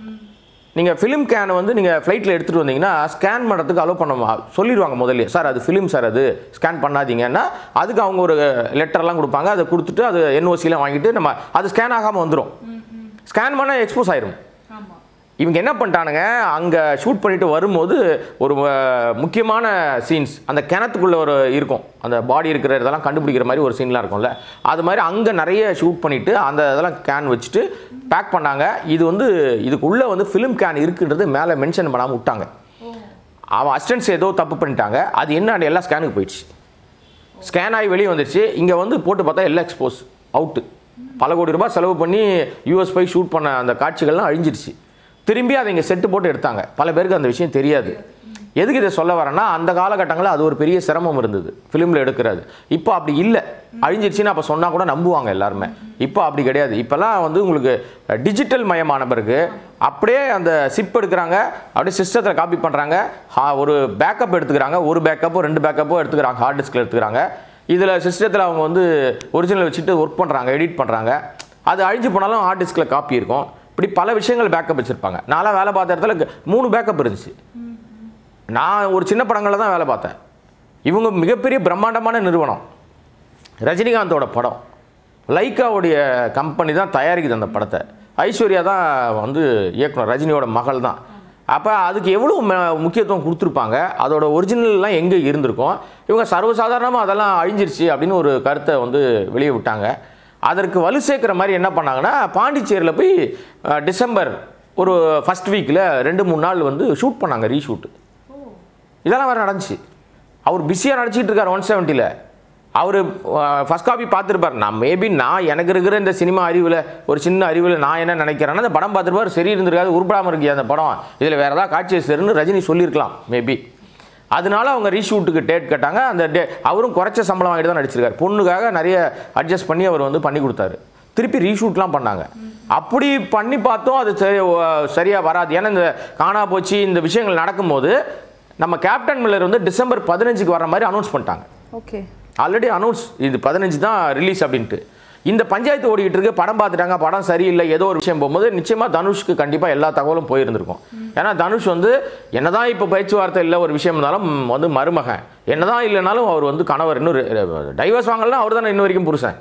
நீங்கள் ஃபிலிம் கேனை வந்து நீங்கள் ஃப்ளைட்டில் எடுத்துகிட்டு வந்தீங்கன்னா ஸ்கேன் பண்ணுறதுக்கு அலோவ் பண்ண சொல்லிடுவாங்க முதல்ல. சார் அது ஃபிலிம் சார், அது ஸ்கேன் பண்ணாதீங்கன்னா அதுக்கு அவங்க ஒரு லெட்டர்லாம் கொடுப்பாங்க. அதை கொடுத்துட்டு அது என்ஓசிலாம் வாங்கிட்டு நம்ம அது ஸ்கேன் ஆகாமல் வந்துடும். ஸ்கேன் பண்ணால் எக்ஸ்போஸ் ஆயிரும். இவங்க என்ன பண்ணிட்டானுங்க, அங்கே ஷூட் பண்ணிட்டு வரும்போது ஒரு முக்கியமான சீன்ஸ் அந்த கிணத்துக்குள்ளே ஒரு இருக்கும், அந்த பாடி இருக்கிற இதெல்லாம் கண்டுபிடிக்கிற மாதிரி ஒரு சீன்லாம் இருக்கும்ல, அது மாதிரி அங்கே நிறைய ஷூட் பண்ணிவிட்டு அந்த இதெல்லாம் கேன் வச்சுட்டு பேக் பண்ணாங்க. இது வந்து இதுக்குள்ளே வந்து ஃபிலிம் கேன் இருக்குன்றது மேலே மென்ஷன் பண்ணாமல் விட்டாங்க. அவன் அசிஸ்டன்ஸ் ஏதோ தப்பு பண்ணிட்டாங்க. அது என்ன எல்லாம் ஸ்கேனுக்கு போயிடுச்சு. ஸ்கேன் ஆகி வெளியே வந்துடுச்சு. இங்கே வந்து போட்டு பார்த்தா எல்லாம் எக்ஸ்போஸ் அவுட்டு. பல கோடி ரூபாய் செலவு பண்ணி யூஎஸ் போய் ஷூட் பண்ண அந்த காட்சிகள்லாம் அழிஞ்சிருச்சு. திரும்பி அதை இங்கே செட்டு போட்டு எடுத்தாங்க. பல பேருக்கு அந்த விஷயம் தெரியாது. எதுக்கு இதை சொல்ல வரேன்னா, அந்த காலகட்டங்களில் அது ஒரு பெரிய சிரமம் இருந்தது ஃபிலிமில் எடுக்கிறது. இப்போ அப்படி இல்லை, அழிஞ்சிருச்சுன்னு அப்போ சொன்னால் கூட நம்புவாங்க எல்லாருமே. இப்போ அப்படி கிடையாது. இப்போல்லாம் வந்து உங்களுக்கு டிஜிட்டல் மயமான பிறகு அப்படியே அந்த சிப் எடுக்கிறாங்க, அப்படியே சிஸ்டத்தில் காப்பி பண்ணுறாங்க, ஒரு பேக்கப் எடுத்துக்கிறாங்க, ஒரு பேக்கப்போ 2 பேக்கப்போ எடுத்துக்கிறாங்க, ஹார்ட் டிஸ்கில் எடுத்துக்கிறாங்க. இதில் சிஸ்டத்தில் அவங்க வந்து ஒரிஜினல் வச்சுட்டு ஒர்க் பண்ணுறாங்க, எடிட் பண்ணுறாங்க. அது அழிஞ்சு போனாலும் ஹார்ட் டிஸ்கில் காப்பி இருக்கும். இப்படி பல விஷயங்கள் பேக்கப் வச்சுருப்பாங்க. நான்லாம் வேலை பார்த்த இடத்துல 3 பேக்கப் இருந்துச்சு. நான் ஒரு சின்ன படங்களில் தான் வேலை பார்த்தேன். இவங்க மிகப்பெரிய பிரம்மாண்டமான நிறுவனம். ரஜினிகாந்தோட படம், லைக்காவுடைய கம்பெனி தான் தயாரிக்குது அந்த படத்தை. ஐஸ்வர்யா தான் வந்து இயக்குனர், ரஜினியோட மகள் தான். அப்போ அதுக்கு எவ்வளோ முக்கியத்துவம் கொடுத்துருப்பாங்க, அதோட ஒரிஜினல்லாம் எங்கே இருந்திருக்கும். இவங்க சர்வசாதாரணமாக அதெல்லாம் அழிஞ்சிருச்சு அப்படின்னு ஒரு கருத்தை வந்து வெளியே விட்டாங்க. அதற்கு வலு சேர்க்குற மாதிரி என்ன பண்ணாங்கன்னா, பாண்டிச்சேரியில் போய் டிசம்பர் ஒரு ஃபஸ்ட் வீக்கில் 2-3 நாள் வந்து ஷூட் பண்ணாங்க, ரீஷூட்டு. இதெல்லாம் வேறு நடந்துச்சு. அவர் பிஸியாக நடிச்சிட்டு இருக்கார் 170ல். அவர் ஃபஸ்ட் காப்பி பார்த்துருப்பார். நான் எனக்கு இருக்கிற இந்த சினிமா அறிவில், ஒரு சின்ன அறிவில் நான் என்ன நினைக்கிறேன்னா, அந்த படம் பார்த்துருப்பார், சரி இருந்திருக்காது, உருப்படாமல் இருக்கு அந்த படம், இதில் வேறு ஏதாவது காட்சி சரின்னு ரஜினி சொல்லியிருக்கலாம் மேபி. அதனால அவங்க ரீஷூட்டுக்கு டேட் கேட்டாங்க. அந்த அவரும் குறைச்ச சம்பளம் வாங்கிட்டு தான் நடிச்சிருக்காரு. பொண்ணுக்காக நிறைய அட்ஜஸ்ட் பண்ணி அவர் வந்து பண்ணி கொடுத்தாரு. திருப்பி ரீஷூட்லாம் பண்ணாங்க. அப்படி பண்ணி பார்த்தோம், அது சரியாக வராது. ஏன்னா இந்த காணா போச்சு இந்த விஷயங்கள் நடக்கும்போது நம்ம கேப்டன் மில்லர் வந்து டிசம்பர் 15க்கு வர மாதிரி அனௌன்ஸ் பண்ணிட்டாங்க. ஓகே, ஆல்ரெடி அனௌன்ஸ், இது 15 தான் ரிலீஸ் அப்படின்ட்டு. இந்த பஞ்சாயத்து ஓடிக்கிட்டு இருக்கு. படம் பார்த்துட்டாங்க, படம் சரியில்லை, ஏதோ ஒரு விஷயம் போகும்போது நிச்சயமாக தனுஷ்க்கு கண்டிப்பாக எல்லா தகவலும் போயிருந்திருக்கும். ஏன்னா தனுஷ் வந்து என்னதான் இப்போ பேச்சுவார்த்தை இல்லை ஒரு விஷயம் இருந்தாலும் வந்து மருமகன், என்னதான் இல்லைனாலும் அவர் வந்து கணவர், இன்னும் டைவர்ஸ் வாங்கலாம், அவர் தானே இன்ன வரைக்கும் புருஷன்.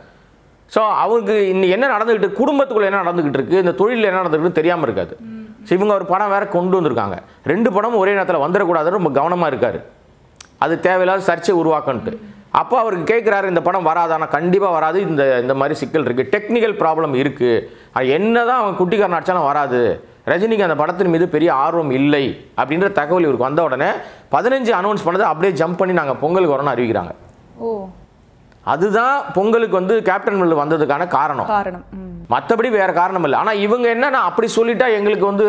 ஸோ அவருக்கு இன்னைக்கு என்ன நடந்துக்கிட்டு, குடும்பத்துக்குள்ளே என்ன நடந்துக்கிட்டு இருக்குது, இந்த தொழிலில் என்ன நடந்துக்கிட்டு தெரியாமல் இருக்காது. ஸோ இவங்க ஒரு படம் வேறு கொண்டு வந்திருக்காங்க. 2 படமும் ஒரே நேரத்தில் வந்துடக்கூடாதுன்னு ரொம்ப கவனமாக இருக்கார். அது தேவையில்லாத சர்ச்சை உருவாக்கன்ட்டு. அப்போ அவருக்கு கேட்குறாரு, இந்த படம் வராதானா? கண்டிப்பாக வராது, இந்த மாதிரி சிக்கல் இருக்குது, டெக்னிக்கல் ப்ராப்ளம் இருக்குது, என்ன தான் அவன் குட்டிக்காரன் அடித்தாலும் வராது, ரஜினிக்கு அந்த படத்தின் மீது பெரிய ஆர்வம் இல்லை அப்படின்ற தகவல் இவருக்கு வந்த உடனே 15 அனௌன்ஸ் பண்ணது அப்படியே ஜம்ப் பண்ணி நாங்கள் பொங்கலுக்கு வரோன்னு அறிவிக்கிறாங்க. அதுதான் பொங்கலுக்கு வந்து கேப்டன் மில்லர் வந்ததுக்கான காரணம். மற்றபடி வேறு காரணம் இல்லை. ஆனால் இவங்க என்னன்னா, அப்படி சொல்லிட்டா எங்களுக்கு வந்து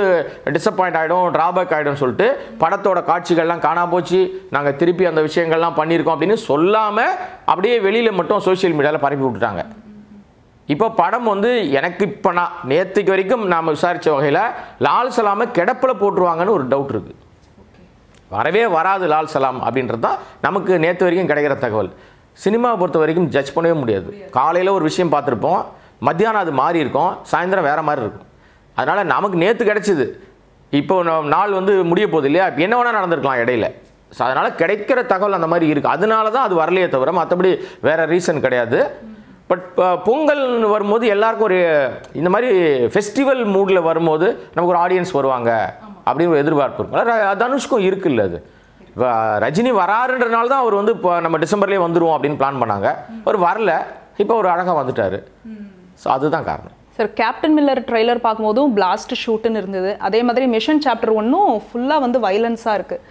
டிசப்பாயிண்ட் ஆகிடும், ட்ராபேக் ஆகிடும் சொல்லிட்டு படத்தோட காட்சிகள்லாம் காணா போச்சு, நாங்கள் திருப்பி அந்த விஷயங்கள்லாம் பண்ணியிருக்கோம் அப்படின்னு சொல்லாமல் அப்படியே வெளியில் மட்டும் சோஷியல் மீடியாவில் பரப்பி விட்டுட்டாங்க. இப்போ படம் வந்து எனக்கு இப்போ நான் நேற்றுக்கு வரைக்கும் நாம் விசாரித்த வகையில் லால் சலாமை கிடப்பில் போட்டுருவாங்கன்னு ஒரு டவுட் இருக்குது. வரவே வராது லால் சலாம் அப்படின்றது தான் நமக்கு நேற்று வரைக்கும் கிடைக்கிற தகவல். சினிமாவை பொறுத்த வரைக்கும் ஜட்ஜ் பண்ணவே முடியாது. காலையில் ஒரு விஷயம் பார்த்துருப்போம், மத்தியானம் அது மாறி இருக்கும், சாயந்தரம் வேறு மாதிரி இருக்கும். அதனால் நமக்கு நேற்று கிடச்சிது, இப்போ நாள் வந்து முடிய போகுது இல்லையா, இப்போ என்ன வேணால் நடந்திருக்கலாம் இடையில. ஸோ அதனால் கிடைக்கிற தகவல் அந்த மாதிரி இருக்குது. அதனால தான் அது வரலையே தவிர மற்றபடி வேறு ரீசன் கிடையாது. பட் பொங்கல் வரும்போது எல்லாருக்கும் ஒரு இந்த மாதிரி ஃபெஸ்டிவல் மூடில் வரும்போது நமக்கு ஒரு ஆடியன்ஸ் வருவாங்க அப்படின்னு ஒரு எதிர்பார்ப்பு இருக்கும். தனுஷ்க்கும் இருக்குல்ல, அது ரஜினி வராருன்றனால தான் அவர் வந்து இப்போ நம்ம டிசம்பர்லேயே வந்துடுவோம் அப்படின்னு பிளான் பண்ணாங்க. அவர் வரல, இப்போ ஒரு அழகாக வந்துட்டார். ஸோ அதுதான் காரணம். சார், கேப்டன் மில்லர் ட்ரெய்லர் பார்க்கும்போதும் பிளாஸ்ட் ஷூட்டுன்னு இருந்தது. அதே மாதிரி மிஷன் சாப்டர் 1 ஃபுல்லாக வந்து வைலன்ஸாக இருக்குது.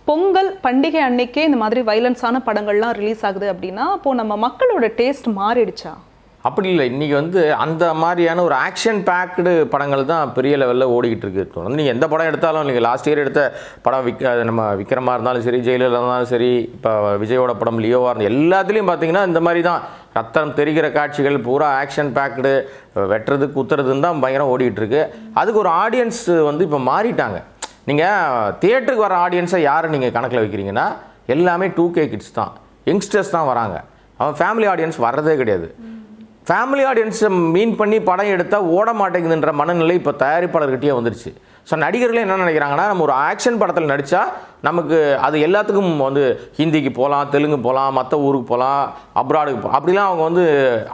பொங்கல் பண்டிகை அன்னைக்கே இந்த மாதிரி வைலன்ஸான படங்கள்லாம் ரிலீஸ் ஆகுது அப்படின்னா அப்போது நம்ம மக்களோட டேஸ்ட் மாறிடுச்சா? அப்படி இல்லை. இன்றைக்கி வந்து அந்த மாதிரியான ஒரு ஆக்ஷன் பேக்டு படங்கள் தான் பெரிய லெவலில் ஓடிக்கிட்டு இருக்கு. நீங்கள் எந்த படம் எடுத்தாலும், நீங்கள் லாஸ்ட் இயர் எடுத்த படம் நம்ம விக்ரமாக இருந்தாலும் சரி, ஜெயிலராக இருந்தாலும் சரி, இப்போ விஜயோட படம் லியோவாக இருந்தால் எல்லாத்துலேயும் பார்த்தீங்கன்னா இந்த மாதிரி தான் ரத்தம் தெரிகிற காட்சிகள் பூரா ஆக்ஷன் பேக்டு, வெட்டுறது குத்துறதுன்னு தான் பயங்கரம் ஓடிக்கிட்டு இருக்கு. அதுக்கு ஒரு ஆடியன்ஸ் வந்து இப்போ மாறிட்டாங்க. நீங்கள் தியேட்டருக்கு வர ஆடியன்ஸை யாரை நீங்கள் கணக்கில் வைக்கிறீங்கன்னா எல்லாமே 2K கிட்ஸ் தான், யங்ஸ்டர்ஸ் தான் வராங்க. அவன் ஃபேமிலி ஆடியன்ஸ் வர்றதே கிடையாது. ஃபேமிலி ஆடியன்ஸை மீன் பண்ணி படம் எடுத்தால் ஓட மாட்டேங்குதுன்ற மனநிலை இப்போ தயாரிப்பாளர்கிட்டயே வந்துருச்சு. ஸோ நடிகர்களே என்ன நினைக்கிறாங்கன்னா, நம்ம ஒரு ஆக்ஷன் படத்தில் நடித்தா நமக்கு அது எல்லாத்துக்கும் வந்து ஹிந்திக்கு போகலாம், தெலுங்கு போகலாம், மற்ற ஊருக்கு போகலாம், அப்ராடுக்கு அப்படிலாம் அவங்க வந்து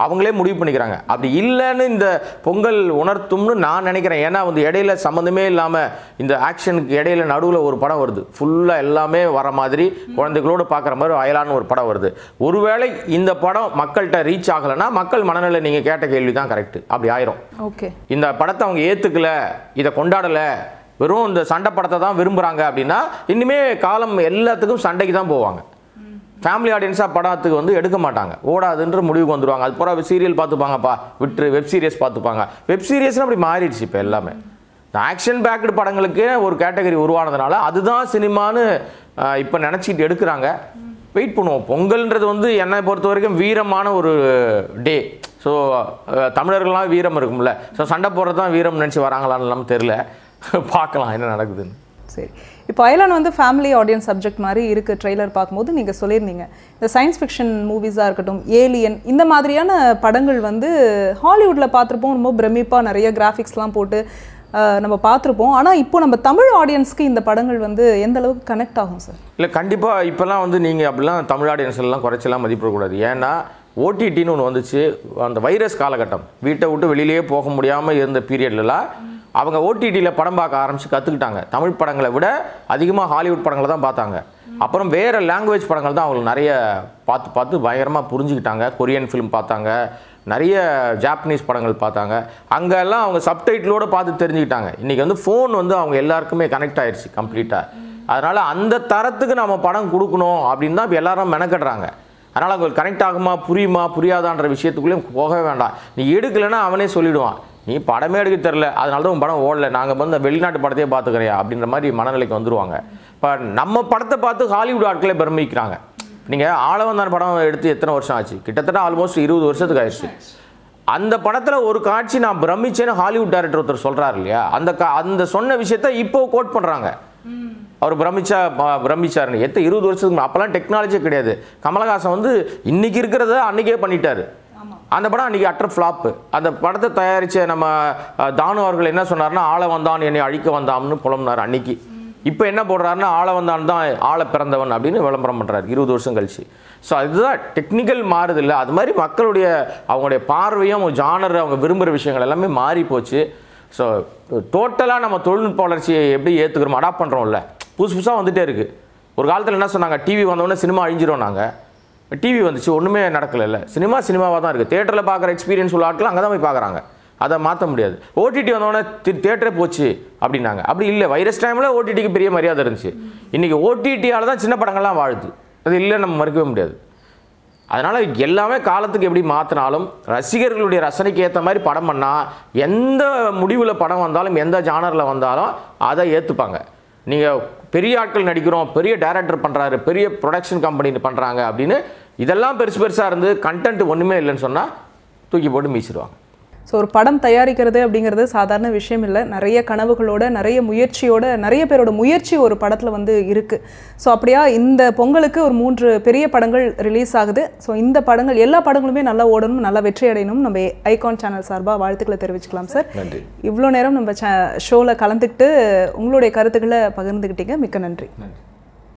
அவங்களே முடிவு பண்ணிக்கிறாங்க. அப்படி இல்லைன்னு இந்த பொங்கல் உணர்த்தும்னு நான் நினைக்கிறேன். ஏன்னா வந்து இடையில சம்மந்தமே இல்லாமல் இந்த ஆக்ஷனுக்கு இடையில நடுவில் ஒரு படம் வருது, ஃபுல்லாக எல்லாமே வர மாதிரி குழந்தைகளோடு பார்க்குற மாதிரி அயலான்னு ஒரு படம் வருது. ஒருவேளை இந்த படம் மக்கள்கிட்ட ரீச் ஆகலைன்னா மக்கள் மனநிலை நீங்கள் கேட்ட கேள்வி தான் கரெக்டு, அப்படி ஆயிரும். ஓகே, இந்த படத்தை அவங்க ஏற்றுக்கல, இதை கொண்டாடலை, வெறும் இந்த சண்டை படத்தை தான் விரும்புகிறாங்க அப்படின்னா இனிமே காலம் எல்லாத்துக்கும் சண்டைக்கு தான் போவாங்க. ஃபேமிலி ஆடியன்ஸாக படத்துக்கு வந்து எடுக்க மாட்டாங்க, ஓடாதுன்ற முடிவுக்கு வந்துடுவாங்க. அது போகிற சீரியல் பார்த்துப்பாங்கப்பா, விட்டு வெப் சீரியஸ் பார்த்துப்பாங்க. வெப் சீரியஸ்னு அப்படி மாறிடுச்சு இப்போ எல்லாமே. இந்த ஆக்ஷன் பேக்டு படங்களுக்கு ஒரு கேட்டகரி உருவானதுனால அதுதான் சினிமான்னு இப்போ நினச்சிக்கிட்டு எடுக்கிறாங்க. வெயிட் பண்ணுவோம். பொங்கல்ன்றது வந்து என்னை பொறுத்த வரைக்கும் வீரமான ஒரு டே. ஸோ தமிழர்கள்லாம் வீரம் இருக்கும்ல, ஸோ சண்டை போடுறது தான் வீரம் நினச்சி வராங்களான்னு இல்லாமல் தெரில. பார்க்கலாம் என்ன நடக்குதுன்னு. சரி, இப்போ அயலான் வந்து ஃபேமிலி ஆடியன்ஸ் சப்ஜெக்ட் மாதிரி இருக்குது. ட்ரெய்லர் பார்க்கும்போது நீங்கள் சொல்லியிருந்தீங்க இந்த சயின்ஸ் ஃபிக்ஷன் மூவிஸாக இருக்கட்டும், ஏலியன், இந்த மாதிரியான படங்கள் வந்து ஹாலிவுட்டில் பார்த்துருப்போம், ரொம்ப பிரமிப்பாக நிறைய கிராஃபிக்ஸ்லாம் போட்டு நம்ம பார்த்துருப்போம். ஆனால் இப்போ நம்ம தமிழ் ஆடியன்ஸ்க்கு இந்த படங்கள் வந்து எந்த அளவுக்கு கனெக்ட் ஆகும் சார்? இல்லை, கண்டிப்பாக இப்போல்லாம் வந்து நீங்கள் அப்படிலாம் தமிழ் ஆடியன்ஸ் எல்லாம் குறைச்செல்லாம் மதிப்பிடக்கூடாது. ஏன்னா ஓடிடின்னு ஒன்று வந்துச்சு. அந்த வைரஸ் காலகட்டம், வீட்டை விட்டு வெளியிலேயே போக முடியாமல் இருந்த பீரியட்லலாம் அவங்க ஓடிடியில் படம் பார்க்க ஆரம்பித்து கற்றுக்கிட்டாங்க. தமிழ் படங்களை விட அதிகமாக ஹாலிவுட் படங்களை தான் பார்த்தாங்க. அப்புறம் வேறு லாங்குவேஜ் படங்கள் தான் அவங்களுக்கு நிறைய பார்த்து பயங்கரமாக புரிஞ்சுக்கிட்டாங்க. கொரியன் ஃபிலிம் பார்த்தாங்க, நிறைய ஜாப்பனீஸ் படங்கள் பார்த்தாங்க. அங்கெல்லாம் அவங்க சப்டைட்டிலோடு பார்த்து தெரிஞ்சுக்கிட்டாங்க. இன்றைக்கி வந்து ஃபோன் வந்து அவங்க எல்லாருக்குமே கனெக்ட் ஆகிடுச்சு கம்ப்ளீட்டாக. அதனால் அந்த தரத்துக்கு நம்ம படம் கொடுக்கணும் அப்படின்னு தான் இப்போ எல்லாரும் மெனக்கட்டுறாங்க. அதனால் அவங்களுக்கு கனெக்ட் ஆகுமா புரியுமா புரியாதான்ற விஷயத்துக்குள்ளேயும் போகவே வேண்டாம். நீ எடுக்கலைன்னா அவனே சொல்லிவிடுவான், நீ படமே எடுக்க தெரில, அதனால தான் உன் படம் ஓடலை, நாங்கள் வந்து வெளிநாட்டு படத்தையே பார்த்துக்கிறியா அப்படின்ற மாதிரி மனநிலைக்கு வந்துடுவாங்க. இப்போ நம்ம படத்தை பார்த்து ஹாலிவுட் ஆட்களே பிரமிக்கிறாங்க. நீங்கள் ஆளவந்தான் படம் எடுத்து எத்தனை வருஷம் ஆச்சு? கிட்டத்தட்ட ஆல்மோஸ்ட் 20 வருஷத்துக்கு ஆயிடுச்சு. அந்த படத்தில் ஒரு காட்சி நான் பிரமிச்சேன்னு ஹாலிவுட் டைரக்டர் ஒருத்தர் சொல்கிறார் இல்லையா, அந்த சொன்ன விஷயத்த இப்போ கோட் பண்ணுறாங்க. அவர் பிரமிச்சாருன்னு 20 வருஷத்துக்கு அப்போல்லாம் டெக்னாலஜியே கிடையாது. கமலஹாசன் வந்து இன்றைக்கி இருக்கிறத அன்றைக்கே பண்ணிட்டார். அந்த படம் அன்றைக்கி அட்டர் ஃப்ளாப்பு. அந்த படத்தை தயாரித்த நம்ம தானு அவர்கள் என்ன சொன்னார்னா, ஆள வந்தான் என்னை அழிக்க வந்தான்னு புலம்புனார் அன்றைக்கி. இப்போ என்ன போடுறாருன்னா, ஆள வந்தான் தான் ஆள பிறந்தவன் அப்படின்னு விளம்பரம் பண்ணுறாரு 20 வருஷம் கழிச்சு. ஸோ அதுதான் டெக்னிக்கல் மாறுது இல்லை, அது மாதிரி மக்களுடைய அவங்களுடைய பார்வையும் அவங்க ஜானர் அவங்க விரும்புகிற விஷயங்கள் எல்லாமே மாறி போச்சு. ஸோ டோட்டலாக நம்ம தொழில்நுட்ப வளர்ச்சியை எப்படி ஏற்றுக்கிறோம், அடாப்ட் பண்ணுறோம்ல, புதுசாக வந்துகிட்டே இருக்குது. ஒரு காலத்தில் என்ன சொன்னாங்க, டிவி வந்தோடனே சினிமா அழிஞ்சிரும். நாங்கள் டிவி வந்துச்சு, ஒன்றுமே நடக்கலை. சினிமாவாக தான் இருக்குது. தேட்டரில் பார்க்குற எக்ஸ்பீரியன்ஸ் உள்ள ஆட்கள் அங்கே தான் போய் பார்க்குறாங்க, அதை மாற்ற முடியாது. ஓடிடி வந்தோடனே தேட்டரே போச்சு அப்படின்னாங்க. அப்படி இல்லை, வைரஸ் டைமில் ஓடிடிக்கு பெரிய மரியாதை இருந்துச்சு. இன்றைக்கி ஓடிடியால் தான் சின்ன படங்கள்லாம் வாழுது, அது இல்லை நம்ம மறுக்கவே முடியாது. அதனால் எல்லாமே காலத்துக்கு எப்படி மாற்றினாலும் ரசிகர்களுடைய ரசனைக்கு ஏற்ற மாதிரி படம் பண்ணால் எந்த முடிவில் படம் வந்தாலும் எந்த ஜானரில் வந்தாலும் அதை ஏற்றுப்பாங்க. நீங்கள் பெரிய ஆட்கள் நடிக்கிறோம், பெரிய டைரக்டர் பண்ணுறாரு, பெரிய ப்ரொடக்ஷன் கம்பெனி பண்ணுறாங்க அப்படின்னு இதெல்லாம் பெருசாக இருந்து கண்டென்ட் ஒன்றுமே இல்லைன்னு சொன்னால் தூக்கி போட்டு மீச்சிடுவாங்க. ஸோ ஒரு படம் தயாரிக்கிறது அப்படிங்கிறது சாதாரண விஷயம் இல்லை. நிறைய கனவுகளோட, நிறைய முயற்சியோட, நிறைய பேரோட முயற்சி ஒரு படத்தில் வந்து இருக்குது. ஸோ அப்படியா இந்த பொங்கலுக்கு ஒரு 3 பெரிய படங்கள் ரிலீஸ் ஆகுது. ஸோ இந்த படங்கள் எல்லா படங்களுமே நல்லா ஓடணும், நல்லா வெற்றி அடையணும் நம்ம ஐகான் சேனல் சார்பாக வாழ்த்துக்களை தெரிவிச்சுக்கலாம் சார். நன்றி. இவ்வளோ நேரம் நம்ம ஷோவில் கலந்துக்கிட்டு உங்களுடைய கருத்துக்களை பகிர்ந்துக்கிட்டீங்க. மிக்க நன்றி.